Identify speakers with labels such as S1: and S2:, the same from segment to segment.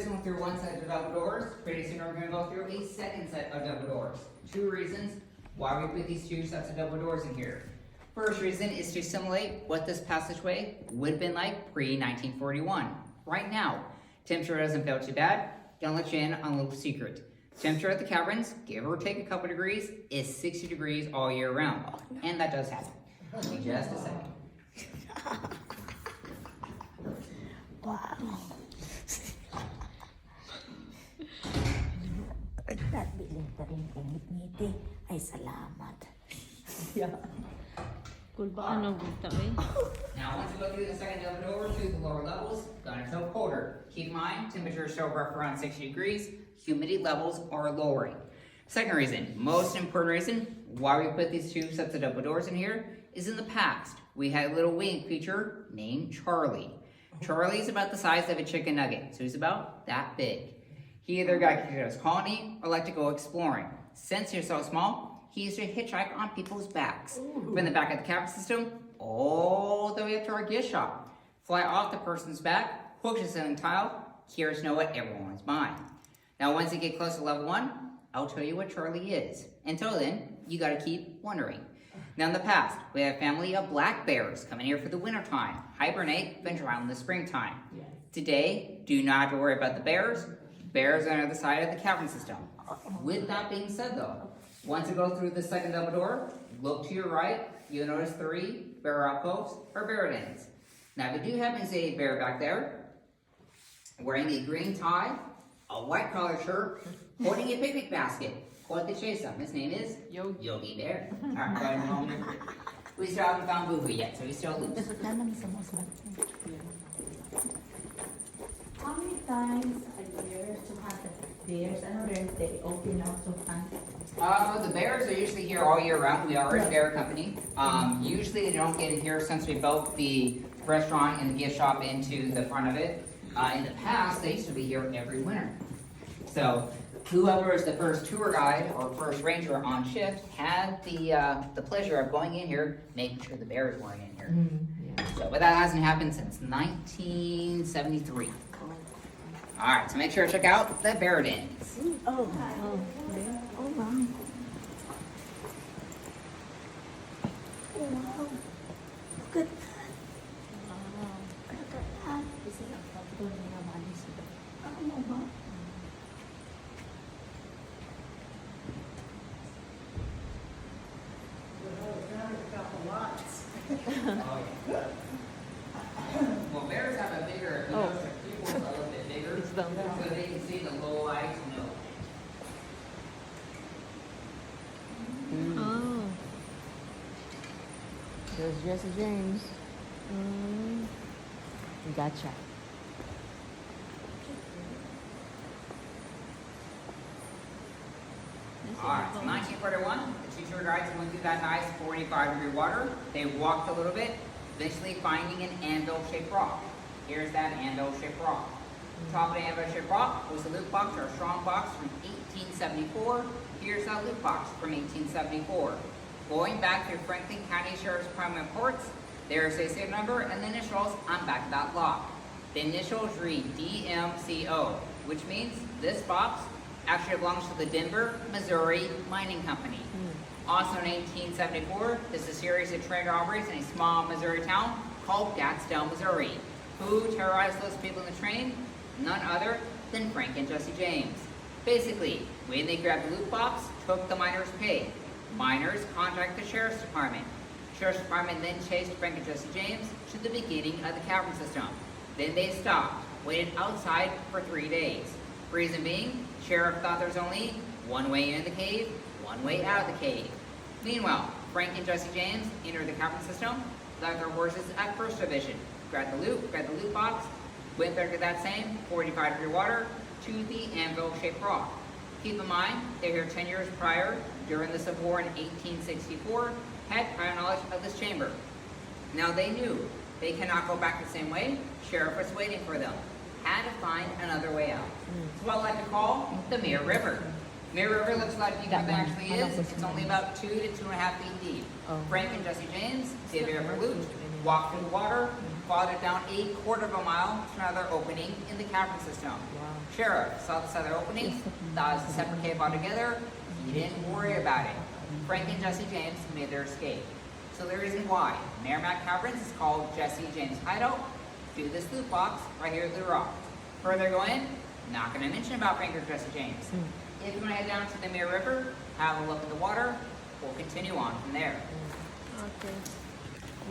S1: reason went through one set of double doors. Pretty soon we're going to go through a second set of double doors. Two reasons why we put these two sets of double doors in here. First reason is to simulate what this passageway would have been like pre-1941. Right now, temperature doesn't feel too bad. Gonna let you in on a little secret. Temperature at the caverns, give or take a couple degrees, is 60 degrees all year round. And that does happen. In just a second.
S2: Wow. Nagbiling pa rin kong ngiti. Ay, salamat. Yeah.
S3: Cool ba ang gulta eh?
S1: Now, once you go through the second double door to the lower levels, gonna feel colder. Keep in mind, temperatures still rough around 60 degrees. Humidity levels are lowering. Second reason, most important reason why we put these two sets of double doors in here is in the past, we had a little wing creature named Charlie. Charlie is about the size of a chicken nugget, so he's about that big. He either got kicked out of his colony or liked to go exploring. Since he was so small, he used to hitchhike on people's backs. From the back of the cavern system, all the way up to our gift shop. Fly off the person's back, hook to ceiling tile, curious to know what everyone's buying. Now once you get close to level 1, I'll tell you what Charlie is. Until then, you gotta keep wondering. Now in the past, we had a family of black bears coming here for the winter time, hibernate, venture out in the springtime.
S2: Yes.
S1: Today, do not have to worry about the bears. Bears are on the other side of the cavern system. With that being said though, once you go through the second double door, look to your right, you'll notice 3 bear alcoves or bear dens. Now if you do happen to see a bear back there, wearing a green tie, a white collared shirt, holding a picnic basket, quote the chase him. His name is Yogi Bear. Alright, go ahead and roll him. We still haven't found Boo Boo yet, so he's still loose.
S2: How many times a year to have the bears? Ano rin they open up to hunt?
S1: The bears are usually here all year round. We are a bear company. Usually they don't get in here since we built the restaurant and the gift shop into the front of it. In the past, they used to be here every winter. So whoever is the first tour guide or first ranger on shift had the pleasure of going in here, making sure the bears weren't in here. So, but that hasn't happened since 1973. All right, so make sure to check out the bear dens.
S2: Oh, wow. Oh, wow. Oh, wow. Look at that. Look at that. Ano ba?
S1: Well, bears have a bigger, you notice their pupils are a little bit bigger,
S3: It's down there.
S1: so they can see the low light snow.
S3: Oh. There's Jesse James. Gotcha.
S1: Alright, so 1941, the two tour guides went through that nice 45-degree water. They walked a little bit, eventually finding an anvil-shaped rock. Here's that anvil-shaped rock. Top of the anvil-shaped rock was a loot box or a strong box from 1874. Here's that loot box from 1874. Going back to Franklin County Sheriff's Department reports, there's a serial number and the initials on back of that lock. The initials read DMCO, which means this box actually belongs to the Denver, Missouri Mining Company. Also in 1874, there's a series of train robberies in a small Missouri town called Gadsdale, Missouri. Who terrorized those people in the train? None other than Frank and Jesse James. Basically, when they grabbed the loot box, took the miners' pay. Miners contacted the Sheriff's Department. Sheriff's Department then chased Frank and Jesse James to the beginning of the cavern system. Then they stopped, waited outside for 3 days. Reason being, Sheriff thought there was only one way in the cave, one way out of the cave. Meanwhile, Frank and Jesse James entered the cavern system, left their horses at First Division, grabbed the loot box, went back to that same 45-degree water to the anvil-shaped rock. Keep in mind, they were here 10 years prior, during the Civil War in 1864, had prior knowledge of this chamber. Now they knew they cannot go back the same way. Sheriff was waiting for them. Had to find another way out. It's what I like to call the Mere River. Mere River looks a lot deeper than it actually is. It's only about 2 to 2.5 feet deep. Frank and Jesse James did a river loot, walked through the water, followed it down a quarter of a mile to another opening in the cavern system. Sheriff saw this other opening, thought it was a separate cave altogether. He didn't worry about it. Frank and Jesse James made their escape. So the reason why Meramec Caverns is called Jesse James Hideout, through this loot box right here at the rock. Further go in, not going to mention about Frank or Jesse James. If you want to head down to the Mere River, have a look at the water, we'll continue on from there.
S3: Okay.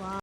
S3: Wow.